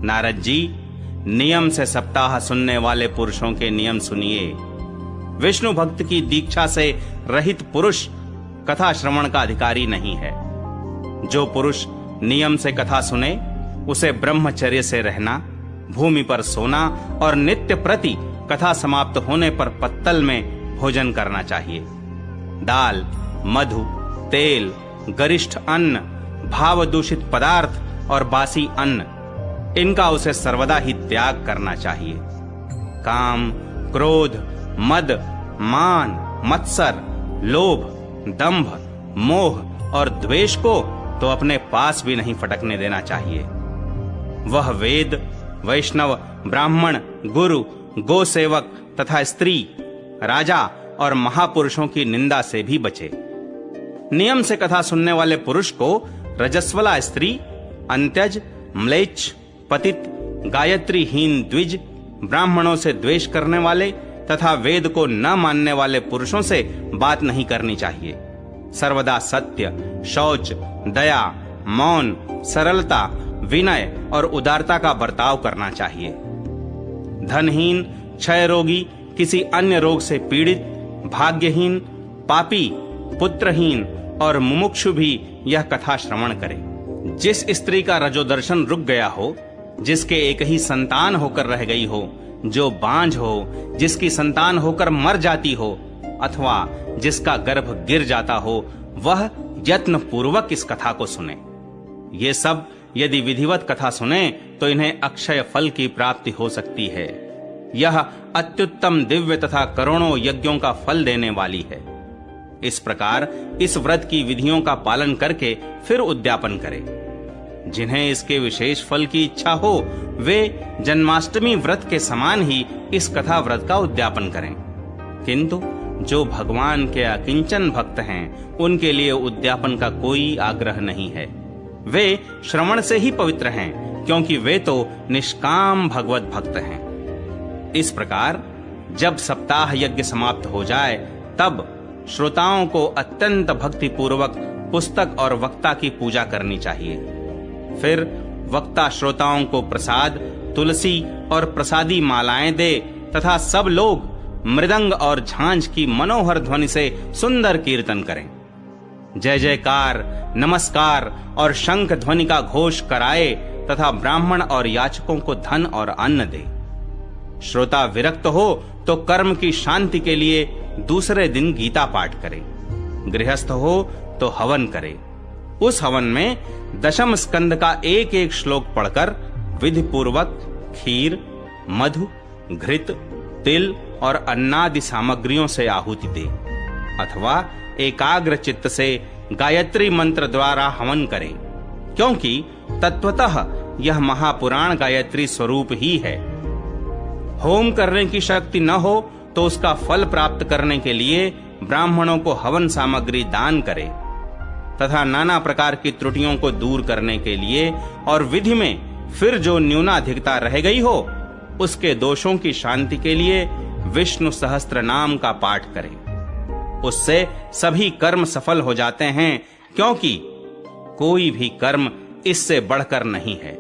नारद जी, नियम से सप्ताह सुनने वाले पुरुषों के नियम सुनिए। विष्णु भक्त की दीक्षा से रहित पुरुष कथा श्रवण का अधिकारी नहीं है। जो पुरुष नियम से कथा सुने उसे ब्रह्मचर्य से रहना, भूमि पर सोना और नित्य प्रति कथा समाप्त होने पर पत्तल में भोजन करना चाहिए। दाल, मधु, तेल, गरिष्ठ अन्न, भाव दूषित पदार्थ और बासी अन्न, इनका उसे सर्वदा ही त्याग करना चाहिए। काम, क्रोध, मद, मान, मत्सर, लोभ, दंभ, मोह और द्वेष को तो अपने पास भी नहीं फटकने देना चाहिए। वह वेद, वैष्णव, ब्राह्मण, गुरु, गो सेवक तथा स्त्री, राजा और महापुरुषों की निंदा से भी बचे। नियम से कथा सुनने वाले पुरुष को रजस्वला स्त्री, अंत्यज, म्लेच्छ, पतित, गायत्रीहीन द्विज, ब्राह्मणों से द्वेष करने वाले तथा वेद को न मानने वाले पुरुषों से बात नहीं करनी चाहिए। सर्वदा सत्य, शौच, दया, मौन, सरलता, विनय और उदारता का बर्ताव करना चाहिए। धनहीन, क्षय रोगी, किसी अन्य रोग से पीड़ित, भाग्यहीन, पापी, पुत्रहीन और मुमुक्षु भी यह कथा श्रवण करे। जिस स्त्री का रजोदर्शन रुक गया हो, जिसके एक ही संतान होकर रह गई हो, जो बांझ हो, जिसकी संतान होकर मर जाती हो अथवा जिसका गर्भ गिर जाता हो, वह यत्न पूर्वक इस कथा को सुने। ये सब यदि विधिवत कथा सुने तो इन्हें अक्षय फल की प्राप्ति हो सकती है। यह अत्युत्तम दिव्य तथा करोड़ों यज्ञों का फल देने वाली है। इस प्रकार इस व्रत की विधियों का पालन करके फिर उद्यापन करें। जिन्हें इसके विशेष फल की इच्छा हो वे जन्माष्टमी व्रत के समान ही इस कथा व्रत का उद्यापन करें। किंतु जो भगवान के अकिंचन भक्त हैं, उनके लिए उद्यापन का कोई आग्रह नहीं है। वे श्रवण से ही पवित्र हैं, क्योंकि वे तो निष्काम भगवत भक्त हैं। इस प्रकार जब सप्ताह यज्ञ समाप्त हो जाए, तब श्रोताओं को अत्यंत भक्ति पूर्वक पुस्तक और वक्ता की पूजा करनी चाहिए। फिर वक्ता श्रोताओं को प्रसाद, तुलसी और प्रसादी मालाएं दे तथा सब लोग मृदंग और झांझ की मनोहर ध्वनि से सुंदर कीर्तन करें। जय जयकार, नमस्कार और शंख ध्वनि का घोष कराए तथा ब्राह्मण और याचकों को धन और अन्न दे। श्रोता विरक्त हो तो कर्म की शांति के लिए दूसरे दिन गीता पाठ करे। गृहस्थ हो तो हवन करे। उस हवन में दशम स्कंद का एक एक श्लोक पढ़कर विधि पूर्वक खीर, मधु, घृत, तिल और अन्नादि सामग्रियों से आहुति दे अथवा एकाग्र चित्त से गायत्री मंत्र द्वारा हवन करें, क्योंकि तत्वतः यह महापुराण गायत्री स्वरूप ही है। होम करने की शक्ति न हो तो उसका फल प्राप्त करने के लिए ब्राह्मणों को हवन सामग्री दान करे तथा नाना प्रकार की त्रुटियों को दूर करने के लिए और विधि में फिर जो न्यूनाधिकता रह गई हो उसके दोषों की शांति के लिए विष्णु सहस्त्र नाम का पाठ करें। उससे सभी कर्म सफल हो जाते हैं, क्योंकि कोई भी कर्म इससे बढ़कर नहीं है।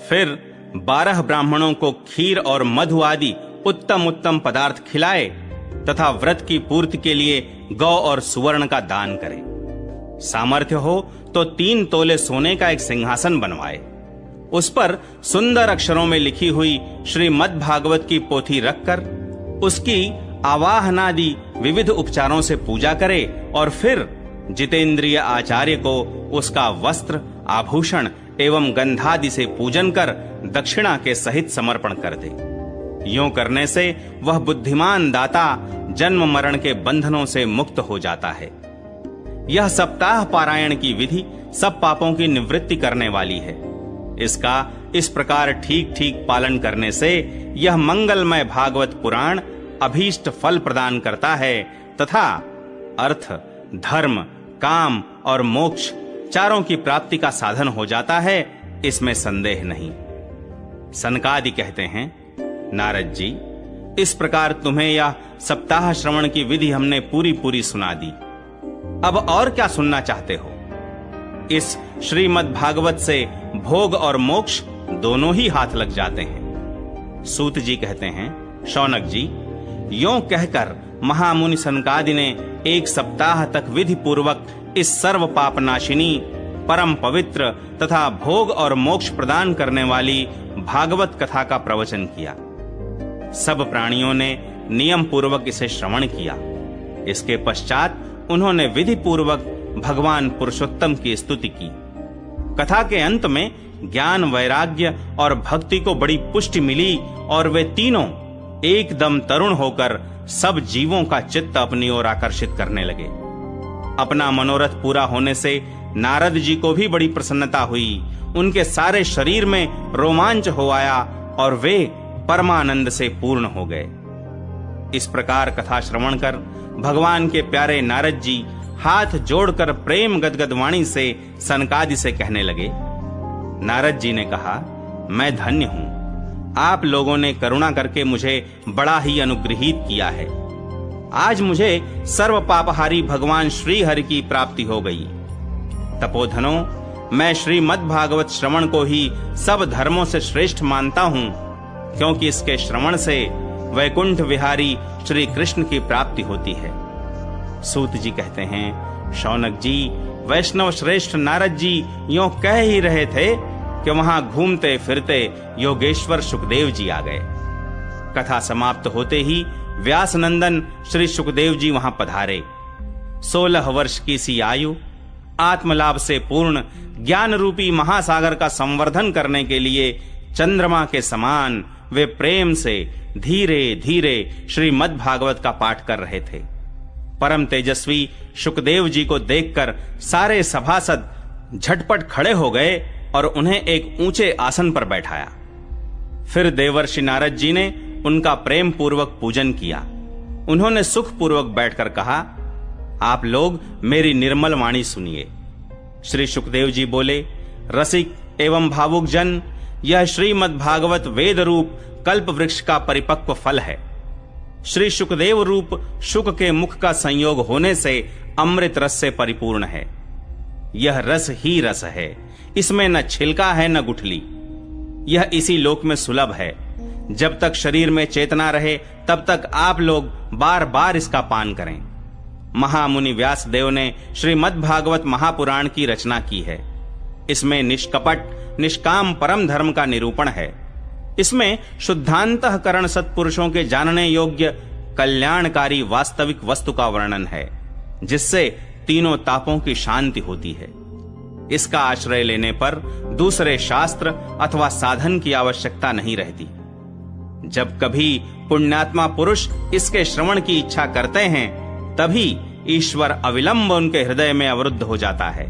फिर 12 ब्राह्मणों को खीर और मधु आदि उत्तम उत्तम पदार्थ खिलाए तथा व्रत की पूर्ति के लिए गौ और सुवर्ण का दान करें। सामर्थ्य हो तो 3 तोले सोने का एक सिंहासन बनवाए। उस पर सुंदर अक्षरों में लिखी हुई श्रीमद् भागवत की पोथी रखकर उसकी आवाहनादि विविध उपचारों से पूजा करे और फिर जितेंद्रिय आचार्य को उसका वस्त्र, आभूषण एवं गंधादि से पूजन कर दक्षिणा के सहित समर्पण कर दे। यूं करने से वह बुद्धिमान दाता जन्म मरण के बंधनों से मुक्त हो जाता है। यह सप्ताह पारायण की विधि सब पापों की निवृत्ति करने वाली है। इसका इस प्रकार ठीक ठीक पालन करने से यह मंगलमय भागवत पुराण अभीष्ट फल प्रदान करता है तथा अर्थ, धर्म, काम और मोक्ष चारों की प्राप्ति का साधन हो जाता है, इसमें संदेह नहीं। सनकादि कहते हैं, नारद जी, इस प्रकार तुम्हें यह सप्ताह श्रवण की विधि हमने पूरी पूरी सुना दी। अब और क्या सुनना चाहते हो? इस श्रीमद् भागवत से भोग और मोक्ष दोनों ही हाथ लग जाते हैं। सूत जी कहते हैं, शौनक जी, यों कहकर महामुनि सनकादि ने 1 सप्ताह तक विधि पूर्वक इस सर्व पापनाशिनी, परम पवित्र तथा भोग और मोक्ष प्रदान करने वाली भागवत कथा का प्रवचन किया। सब प्राणियों ने नियम पूर्वक इसे श्रवण किया। इसके पश्चात उन्होंने विधि पूर्वक भगवान पुरुषोत्तम की स्तुति की। कथा के अंत में ज्ञान, वैराग्य और भक्ति को बड़ी पुष्टि मिली और वे तीनों एकदम तरुण होकर सब जीवों का चित्त अपनी ओर आकर्षित करने लगे। अपना मनोरथ पूरा होने से नारद जी को भी बड़ी प्रसन्नता हुई। उनके सारे शरीर में रोमांच हो आया और वे परमानंद से पूर्ण हो गए। इस प्रकार कथा श्रवण कर भगवान के प्यारे नारद जी हाथ जोड़कर प्रेम गदगद वाणी से सनकादि से कहने लगे। नारद जी ने कहा, मैं धन्य हूं, आप लोगों ने करुणा करके मुझे बड़ा ही अनुग्रहित किया है। आज मुझे सर्व पापहारी भगवान श्री हरि की प्राप्ति हो गई। तपोधनों, मैं श्रीमद् भागवत श्रवण को ही सब धर्मों से श्रेष्ठ मानता हूं, क्योंकि इसके श्रवण से वैकुंठ विहारी श्री कृष्ण की प्राप्ति होती है। सूत जी कहते हैं, शौनक जी, वैष्णव श्रेष्ठ नारद जी यों कह ही रहे थे कि वहां घूमते फिरते योगेश्वर सुखदेव जी आ गए। कथा समाप्त होते ही व्यास नंदन श्री सुखदेव जी वहां पधारे। 16 वर्ष की सी आयु, आत्मलाभ से पूर्ण ज्ञान रूपी महासागर का संवर्धन करने के लिए चंद्रमा के समान वे प्रेम से धीरे धीरे श्रीमद् भागवत का पाठ कर रहे थे। परम तेजस्वी सुखदेव जी को देखकर सारे सभासद झटपट खड़े हो गए और उन्हें एक ऊंचे आसन पर बैठाया। फिर देवर्षि नारद जी ने उनका प्रेम पूर्वक पूजन किया। उन्होंने सुख पूर्वक बैठकर कहा, आप लोग मेरी निर्मल वाणी सुनिए। श्री सुखदेव जी बोले, रसिक एवं भावुक जन, यह श्रीमद् भागवत वेद रूप कल्प वृक्ष का परिपक्व फल है। श्री सुखदेव रूप शुक के मुख का संयोग होने से अमृत रस से परिपूर्ण है। यह रस ही रस है, इसमें न छिलका है न गुठली। यह इसी लोक में सुलभ है। जब तक शरीर में चेतना रहे तब तक आप लोग बार बार इसका पान करें। महामुनि व्यास देव ने श्रीमद् भागवत महापुराण की रचना की है। इसमें निष्कपट निष्काम परम धर्म का निरूपण है। इसमें शुद्धांतःकरण सत्पुरुषों के जानने योग्य कल्याणकारी वास्तविक वस्तु का वर्णन है, जिससे तीनों तापों की शांति होती है। इसका आश्रय लेने पर दूसरे शास्त्र अथवा साधन की आवश्यकता नहीं रहती। जब कभी पुण्यात्मा पुरुष इसके श्रवण की इच्छा करते हैं, तभी ईश्वर अविलंब उनके हृदय में अवरुद्ध हो जाता है।